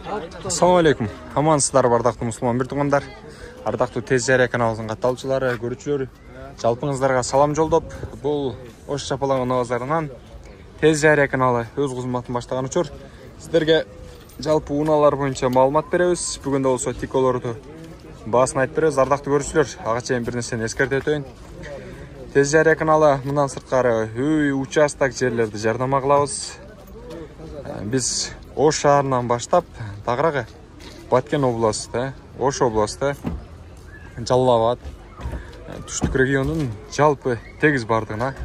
Assalamu alaikum. Амансыздар ардактуу мусулман бир туугандар. Ардактуу Тез Жарыя каналыбыздын катталуучулары, көрүүчүлөрү, жалпыңыздарга салам жолдоп, бул Ош Чапалаңы базарынан Тез Жарыя каналы өз кызматын баштаган учур сиздерге жалпы унаалар боюнча маалымат беребиз. Бүгүн да болсо тиколорду баасын айтып беребиз. Ардактуу көрүүчүлөр, ага чейин бир нерсени эскертип өтөйүн. Тез Жарыя каналы мындан сырткары үй, участок жерлерди жарнама кылабыз. Биз Ош шаарынан баштап тагыраагы Баткен областы, Ош областы, Жалал Абад, түштүк регионунун жалпы тегиз бардыгына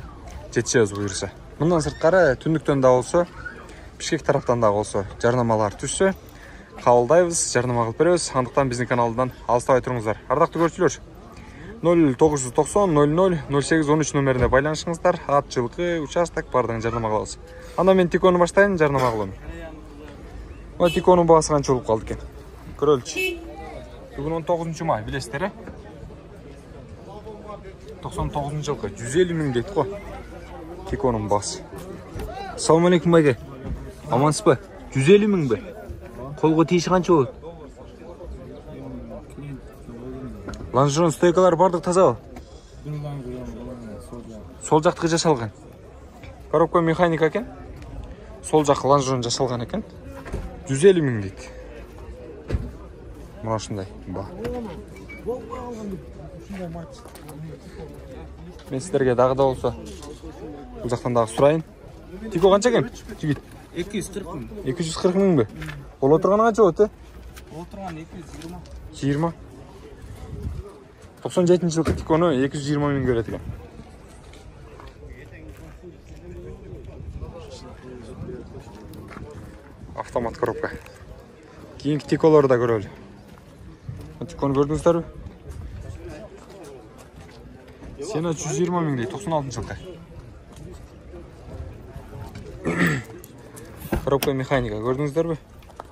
жетишебиз буюрса. Мындан сырткары түндүктөн да болсо, Бишкек тараптан да болсо жарнамалар түшсө, кабылдайбыз, жарнама кылып беребиз. Андыктан биздин каналдан алыстабай туруңуздар. Ардактуу көрүүчүлөр, 0990 00 0813 номерине байланышыңыздар. Ат, жылкы, участок бардыгын жарнама кылабыз. Анда мен тикону баштайын, жарнама кылам. Мына тиконун баасы канча болуп калды экен? Көрөлүчү. Бүгүн 19 май, билесиздер, э? 99-жылкы 150 миң дейт го. Тиконун баасы. Ассаламу алейкум байке. Амансызбы? 150 миң бе? Колго тийиши канча болот? Лонжерон стойкалар бардык тазабы? Сол жактыкы жасалган. Коробка механика экен. Сол жакы лонжерон жасалган экен. 150 миң дейт. Мына ушундай ба. Мен сиздерге дагы да болсо бул жактан дагы сурайын. Тико канча экен? Жигит. 240 миң. 240 миң бе? Боло турганы канча болот, э? Боло турганы 220. 20. 97-жылкы тикону 220 миң берет экен. Автомат коробка. Кийинки тиколорду да көрөлү. Тикону көрдүңүздөрбү? Сена 120 миң дейт, 96-жылкы. Коробка механика көрдүңүздөрбү?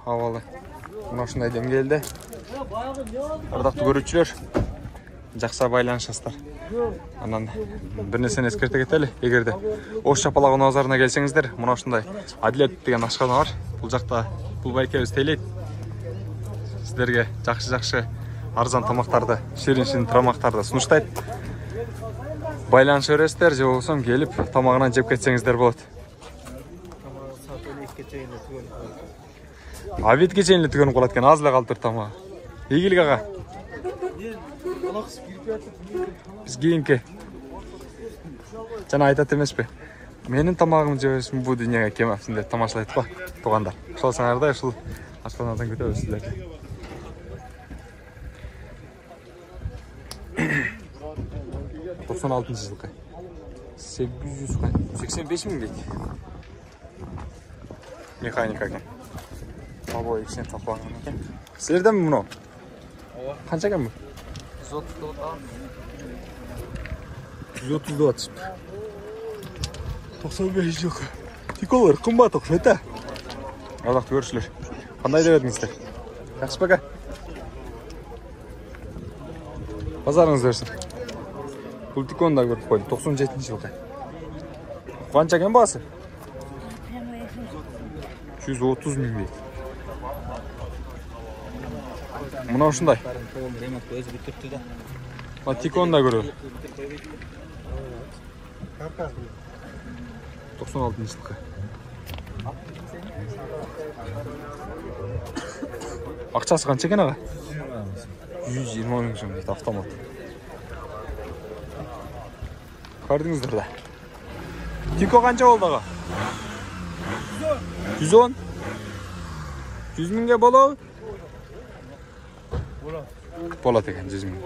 Абалы. Мына ушундай деңгээлде. Ардактуу көрүүчүлөр, жакшы байланышасыздар. Анан бир нерсени эскерте кетели. Эгерде Ош Чапалаңы базарына келсеңиздер, мына ушундай Адилет деген ашкана бар. Бул жакта бул байкебиз тейлейт. Сиздерге жакшы арзан тамактарды, ширин тамактарды сунуштайт. Байланыша бересиздер, же болбосо келип тамагынан жеп кетсеңиздер болот. Абитке чейин эле түгөнүп калат экен, аз эле калып тур тамагы. Ийгилик ага. Биз кийинки жана айтат эмеспи? Менин тамагымды жебесин бул дүйнөгө кем апсың деп тамашалайт го туугандар. Ошолсаңарда ушул ашканадан күтөбүз сиздерди. Doksan altıncı жылкы. 885 миң дейт. Механика экен. Абой ичине таплаган экен. Силерденби муну? Ооба. Канча экен бу? 130 атышып. 95 жылкы. Тиколор кымбат окшойт, а? Ардактуу көрүүчүлөр, кандай деп едиңиздер? Жакшы бека? Базарыңыз берсин. Бул тикону да көрүп койдум, 97-жылкы. Канча экен баасы? 130 миң дейт. Мына ушундай. Мына тикону да көрөлү. 96-жылкы. Акчасы канча экен ага? 120 миң сом дейт, автомат. Көрдүңүздөр да. Тико канча болду ага? 110. 100 миңге болобу? Болот экен 100 миң.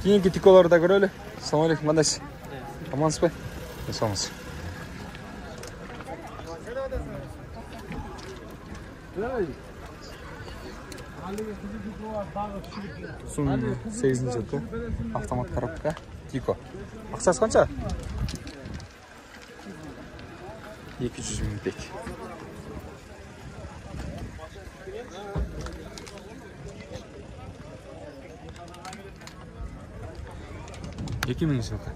Кийинки тиколорду да көрөлү. Ассаламу алейкум, кандайсыз? Амансызбы? Саламатсыз. Сум 8-жылкы автомат коробка Тико. Акчасы канча? 200 миң дейт. Эки миң жылкы.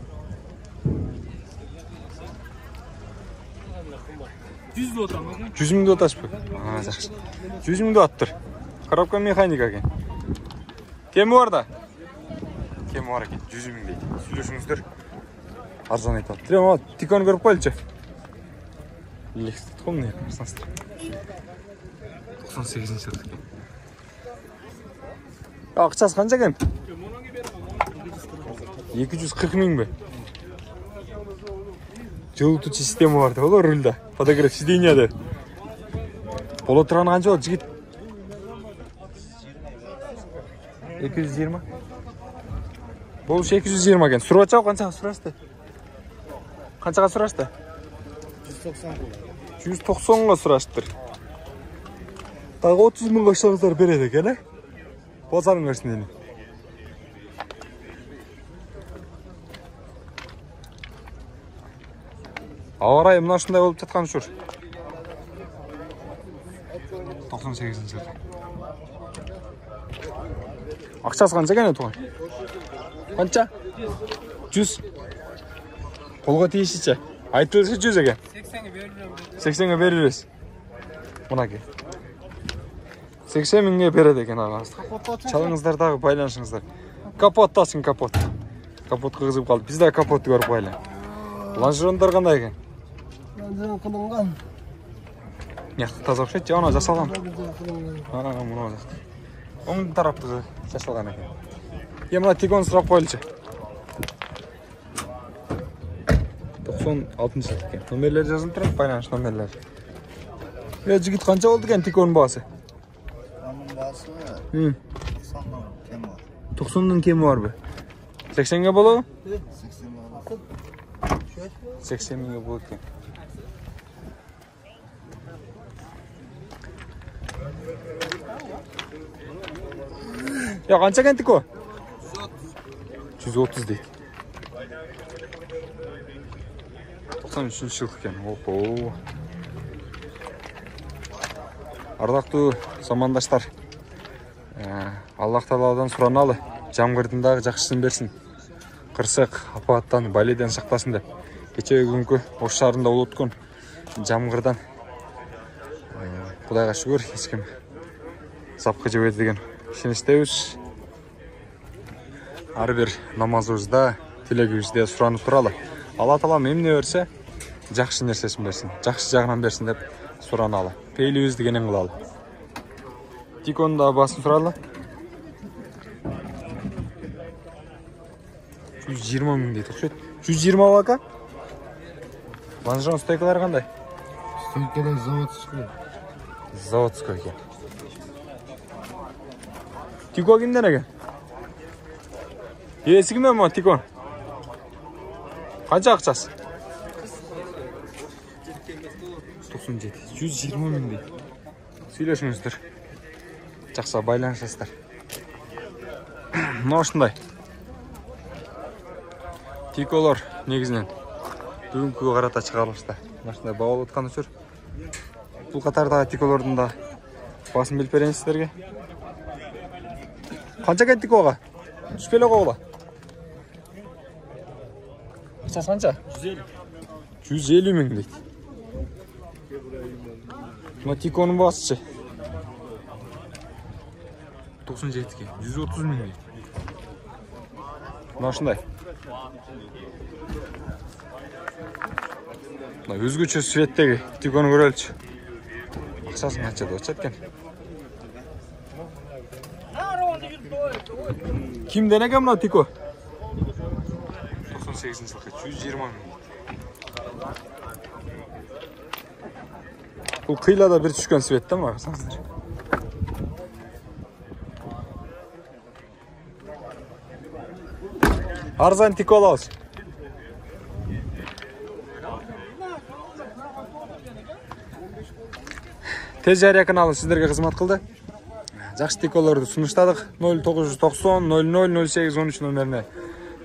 100 100 отам. 100 мыңды отасыз ба? Жақсы. 100 мыңды аттыр. Коробка механика екен. Кемі бар да? Кемі бар екен, 100 мың дейді. Сөйлесіңіздер. Арзан айтады. Тірем, Тиконы көріп қойылшы. Лекстет қомын екен, арсаныстыр. 98-ші жылдық екен. Ақшасы қанша екен? 240 мың бе? Жылыту система барды, олар рульда. Фотограф сиденияды. Бола тұрған қанша ол жігіт? 220? Бұл 220 екен. Сұрат жау қаншаға сұрасты? Қаншаға сұрасты? 190-ға сұрастыр. Тағы 30 мыңға шағыздар береді екен, ә? Базарың өрсін ені. Ауарай мұна шындай болып жатқан шүр. 98-ші жылы. Ақшасы қанша кәне туған? Қанша? 100. Қолға тиешіше. Айтылысы 100 екен. 80-ге берілес. Мұна ке. 80 мыңға береді екен ағаңызды. Чалыңыздардағы байланышыңыздар. Капоттасын капот. Капот қығызып қалды. Бізде капотты көріп байлан. Лонжерондар қандай екен? Лонжерон қылынған. Яқты таза ұқсайды, жауына жасалған. Мұна жақты. Оң тараптығы жасалған екен. Еміна Тикон сұрақ қойылшы. 96 жылдық екен. Номерлер жазылып тұрады, байланыш номерлер. Жігіт қанша болды екен Тиконның бағасы? Оның бағасы 90-ның кемі бар бі? 80-ге болу? 80 мыңға болады екен. Қанша екен Тико? 130 дейді. 93 жылдық екен. Опо. Ардақты замандаштар. Аллах Тағаладан сұраналы. Жамғырдындағы жақшысын берсін. Қырсық, апаттан, байледен сақтасын деп. Кечегі күнкі ош шарында ол өткен жамғырдан. Құдайға шүгір, ескім запқы жебеді деген шеністеуіз. Әрбір намазыңызда, тілегіңізде сұранып тұралы. Алла Тағала емне өрсе, жақсы нәрсесін берсін, жақсы жағынан берсін деп сұраналы. Пейліңізді кенен қылалы. Тиконда басын сұралы. 120 мың дейді, ұқсайды. 120 бака? Лонжерон стойкалар қандай? Стойкалар заводской. Заводской екен. Тико кімден екен? Есі кіме ма Тикон? Қанша ақшасы? 97. 120 мың дейді. Сөйлесіңіздер. Жақса байланышасыздар. Мына осындай. Тиколар негізінен бүгінгі қарата шығарылышта. Машындай бағалы отқан үшір. Бұл қатардағы Тиколардың да басын біліп берейін сіздерге. Қанша кет Тикоға? Түспелі қоғыла? Қанша қанша? 150 мың дейді. Мына Тиконың басышы. 97-ке. 130 мың дейді. Мына шындай. Өзгөчө светтеги Тикону көрөлчү. Акчасын ачады, очаткен. Кимден экен мына Тико? 98-жылкы 120 мың. Бул кыйлада бир түшкөн свет да ма? Арзан Тико алабыз. Тез жария каналы сіздерге қызмат қылды. Жақсы Тиколарды сунуштадық. 0990 00 08 13 номеріне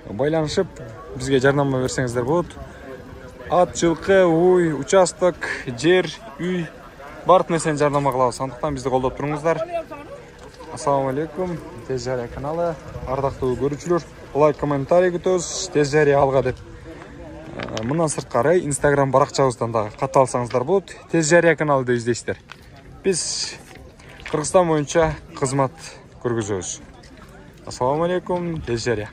байланышып, бізге жарнама берсеңіздер болады. Ат, жылқы, уй, участок, жер, үй барлық нәрсені жарнама қылабыз. Сондықтан бізді қолдап тұрыңыздар. Ассалаумағалейкум. Тез жария каналы, ардақты көрушілер, лайк, комментарий күтіңіз. Тез жария алға деп Мындан сырткары Instagram баракчабыздан дагы катып алсаңыздар болот. Тез жарыя каналында издейсиздер. Биз Кыргызстан боюнча кызмат көргөзөбүз. Ассаламу алейкум, тез жарыя.